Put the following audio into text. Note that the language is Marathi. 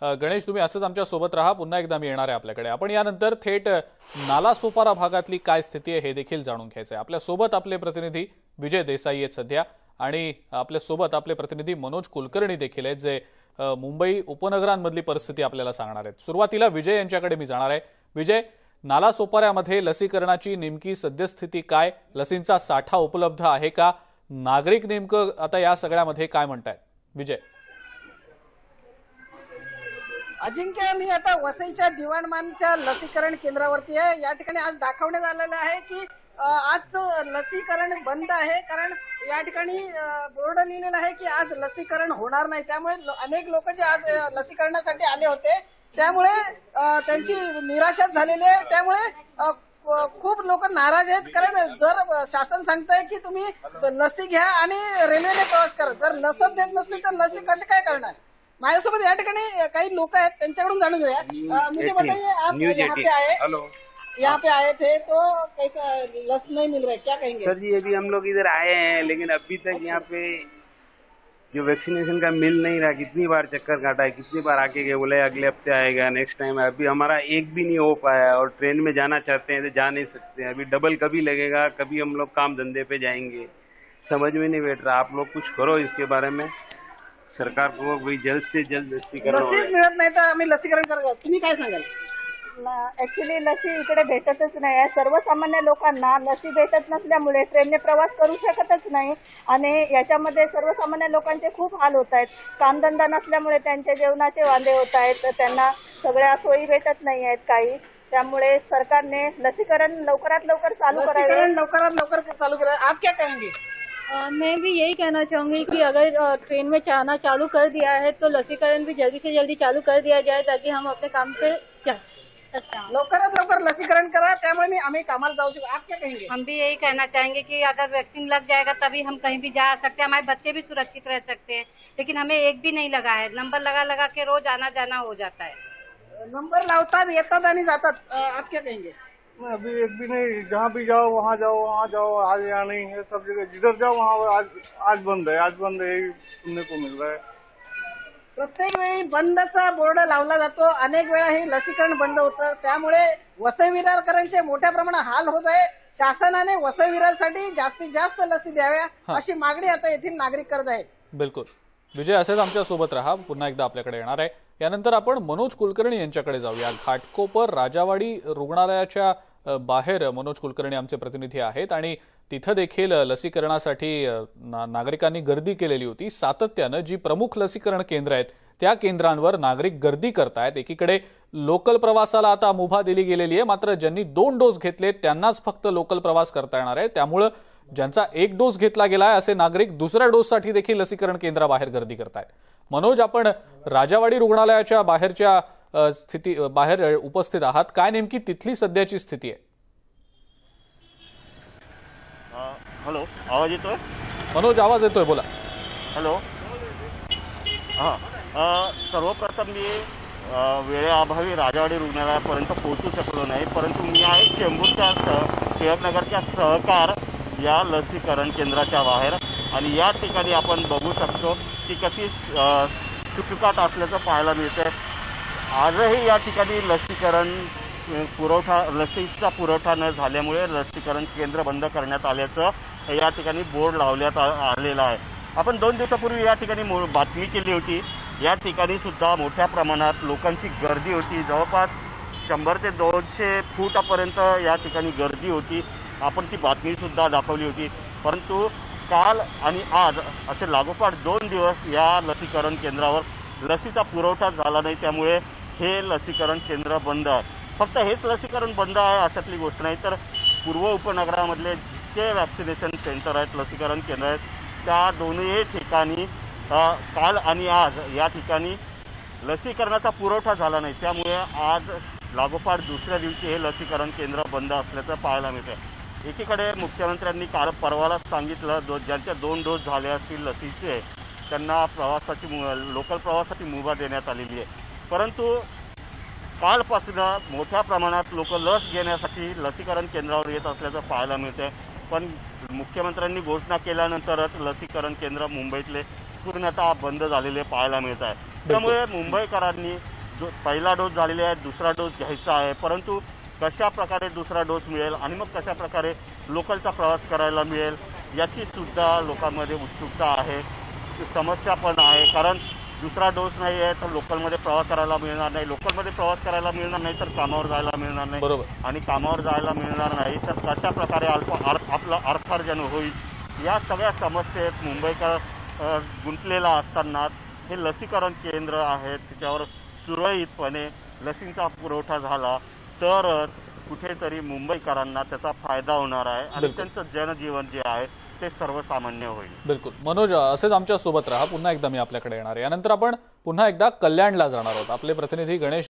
गणेश, तुम्ही असंच आमच्या सोबत राहा, पुन्हा एकदा मी येणार आहे आपल्याकडे। आपण यानंतर थेट नालासोपारा भागातली काय स्थिती आहे हे देखील जाणून घ्यायचं आहे। आपल्या सोबत आपले प्रतिनिधी विजय देसाई आहेत सध्या, आणि आपल्या सोबत आपले प्रतिनिधी मनोज कुलकर्णी देखील आहेत, जे मुंबई उपनगरांमधली परिस्थिती आपल्याला सांगणार आहेत। सुरुवातीला विजय यांच्याकडे मी जाणार आहे। विजय, नालासोपाऱ्यामध्ये लसीकरणाची नेमकी सद्यस्थिती काय? लसींचा साठा उपलब्ध आहे का? नागरिक नेमकं आता या सगळ्यामध्ये काय म्हणतायत? विजय। अजिंक्य, मी आता वसईच्या दिवाणमानच्या लसीकरण केंद्रावरती आहे। या ठिकाणी आज दाखवण्यात आलेलं आहे की आज लसीकरण बंद आहे, कारण या ठिकाणी बोर्ड लिहिलेला आहे की आज लसीकरण होणार नाही। त्यामुळे अनेक लोक जे आज लसीकरणासाठी आले होते त्यामुळे त्यांची निराशा झालेली आहे। त्यामुळे खूप लोक नाराज आहेत, कारण जर शासन सांगताय की तुम्ही लसी घ्या आणि रेल्वेने प्रवास करा, जर लसच देत नसली तर लसी कसे काय करणार? माझ्यासोबत या ठिकाणी काही लोक आहेत, त्यांच्याकडून जाणून घेऊया। मुझे बताइए, आप यहाँ पे आए, यहाँ पे आए थे तो कैसा लस नहीं मिल रहा है, क्या कहेंगे? सर जी, अभी हम लोग इधर आए हैं, लेकिन अभी तक यहाँ पे जो वैक्सीनेशन का मिल नहीं रहा। कितनी बार चक्कर काटा है, कितनी बार आके गए, बोले अगले हफ्ते आएगा, नेक्स्ट टाइम। अभी हमारा एक भी नहीं हो पाया, और ट्रेन में जाना चाहते हैं तो जा नहीं सकते। अभी डबल कभी लगेगा, कभी हम लोग काम धंधे पे जाएंगे, समझ में नहीं बैठ रहा। आप लोग कुछ करो इसके बारे में, सरकार को भाई जल्द से जल्द लसीकरण मिळत नाही तर आम्ही लसीकरण करतो। तुम्ही काय सांगाल? ऍक्च्युली लसी इकडे भेटतच नाही। सर्वसामान्य लोकांना लसी भेटत नसल्यामुळे ट्रेनने प्रवास करू शकतच नाही, आणि याच्यामध्ये सर्वसामान्य लोकांचे खूप हाल होत आहेत। कामधंदा नसल्यामुळे त्यांच्या जेवणाचे वांदे होत आहेत, त्यांना सगळ्या सोयी भेटत नाही आहेत काही। त्यामुळे सरकारने लसीकरण लवकरात लवकर चालू करावे। लवकरात लवकर चालू करा। आप क्या कहेंगे? मैं भी यही कहना चाहूंगी कि अगर ट्रेन में आना चालू कर दिया है तो लसीकरण भी जल्दी से जल्दी चालू कर दिया जाए, ताकि हम अपने काम पे जा सकते हैं। लवकरात लवकर लसीकरण करा, त्यामुळे आम्ही कामाला जाऊ शकतो। आप क्या कहेंगे? हम भी यही कहना चाहेंगे कि अगर वैक्सीन लग जाएगा तभी हम कहीं भी जा सकते हैं, हमारे बच्चे भी सुरक्षित रह सकते हैं। लेकिन हमें एक भी नहीं लगा है, नंबर लगा लगा के रोज आना जाना हो जाता है। नंबर लावतात, येतात आणि जातात। आप क्या कहेंगे? अभी एक भी नहीं, जहाँ भी जाओ वहाँ जाओ, आज यहाँ नहीं है। सब जगह जिधर जाओ वहाँ आज बंद है, आज बंद है, सुनने को मिल रहा है। प्रत्येक वेळी बंदचा बोर्ड लावला जातो, अनेक वेळा हे लसीकरण बंद होतं, त्यामुळे वसई विरारकरांचे मोठ्या प्रमाणात हाल होत आहे। शासनाने वसई विरारसाठी जास्तीत जास्त लसी द्याव्या अशी मागणी आता येथील नागरिक करत आहेत। बिलकुल विजय, असेच आमच्या सोबत राहा, पुन्हा एकदा आपल्याकडे येणार आहे। यानंतर आपण मनोज कुलकर्णी यांच्याकडे जाऊया। घाटकोपर राजावाडी रुग्णालयाच्या बाहेर मनोज कुलकर्णी आमचे प्रतिनिधी आहेत, आणि तिथं देखील लसीकरणासाठी नागरिकांनी गर्दी केलेली होती। सातत्यानं जी प्रमुख लसीकरण केंद्र आहेत त्या केंद्रांवर नागरिक गर्दी करतायत। एकीकडे लोकल प्रवासाला आता मुभा दिली गेलेली आहे, मात्र ज्यांनी 2 डोस घेतले त्यांनाच फक्त लोकल प्रवास करता येणार आहे। त्यामुळे ज्यांचा 1 डोस घेतला गेलाय असे नागरिक दुसऱ्या डोससाठी देखील लसीकरण केंद्राबाहेर गर्दी करतायत। मनोज, आपण राजावाडी रुग्णालयाच्या बाहेर उपस्थित आहात, काय नेमकी तिथली सध्याची स्थिती आहे? हॅलो, आवाज येतोय? मनोज, आवाज येतोय, बोला। हॅलो, सर्वप्रथम मी वेळेअभावी राजावाडी रुग्णालयापर्यंत पोहोचू शकलो नाही, परंतु मी आहे चेंबूरच्या टिळकनगरच्या सहकार या लसीकरण केंद्राच्या बाहेर, आणि या ठिकाणी आपण बघू शकतो की कशी शुकशुकाट असल्याचं पाहायला मिळतंय। आजही या ठिकाणी लसीचा पुरवठा न झाल्यामुळे लसीकरण केंद्र बंद करण्यात आल्याचं या ठिकाणी बोर्ड लावण्यात आलेला आहे। आपण 2 दिवसापूर्वी या ठिकाणी बातमी केली होती, या ठिकाणी सुद्धा मोठ्या प्रमाणात लोकांची गर्दी होती। जवळपास 100 ते 200 फूटापर्यंत या ठिकाणी गर्दी होती। आपण ती बातमी सुद्धा दाखवली होती, परंतु काल आणि आज असे लागोपाठ 2 दिवस या लसीकरण केंद्रावर लसीचा पुरवठा झाला नाही, त्यामुळे हे लसीकरण केंद्र बंद आहे। फक्त हेच लसीकरण बंद आहे अशातली गोष्ट नाही, तर पूर्व उपनगरामधले जे वॅक्सिनेशन सेंटर आहेत, लसीकरण केंद्र आहेत, त्या दोन्ही ठिकाणी काल आणि आज या ठिकाणी लसीकरणाचा पुरवठा झाला नाही, त्यामुळे आज लागोपाठ दुसऱ्या दिवशी हे लसीकरण केंद्र बंद असल्याचं पाहायला मिळतं। एकीकडे मुख्यमंत्र्यांनी काल परवालाच सांगितलं, ज्यांच्या 2 डोस झाले असतील लसीचे त्यांना लोकल प्रवासाची मुभा देण्यात आलेली आहे, परंतु कालपासून मोठ्या प्रमाणात लोक लस घेण्यासाठी लसीकरण केंद्रावर येत असल्याचं पाहायला मिळतंय। पण मुख्यमंत्र्यांनी घोषणा केल्यानंतरच लसीकरण केंद्र मुंबईतले पूर्णतः बंद झालेले पाहायला मिळत आहे. त्यामुळे मुंबईकरांनी जो पहिला डोस झालेला आहे, दुसरा डोस घ्यायचा आहे, परंतु कशा प्रकारे दुसरा डोस मिळेल आणि मग कशा प्रकारे लोकलचा प्रवास करायला मिळेल याची सुद्धा लोकांमध्ये उत्सुकता आहे. समस्या पण आहे, कारण दुसरा डोस नाही आहे तर लोकलमध्ये प्रवास करायला मिळणार नाही, लोकलमध्ये प्रवास करायला मिळणार नाही तर कामावर जायला मिळणार नाही, बरोबर. आणि कामावर जायला मिळणार नाही तर कशा प्रकारे आपलं अर्थार्जन होईल, या सगळ्या समस्येत मुंबईकर गुंतलेला असताना हे लसीकरण केंद्र आहे त्याच्यावर सुरळीतपणे लसींचा पुरवठा झाला तरच कुठेतरी मुंबईकरांना त्याचा फायदा होणार आहे आणि बिलकुल. त्यांचं जनजीवन जे आहे ते सर्वसामान्य होईल. बिलकुल मनोज, असेच आमच्या सोबत राहा. पुन्हा एकदा मी आपल्याकडे येणार आहे. यानंतर आपण पुन्हा एकदा कल्याणला जाणार आहोत. आपले प्रतिनिधी गणेश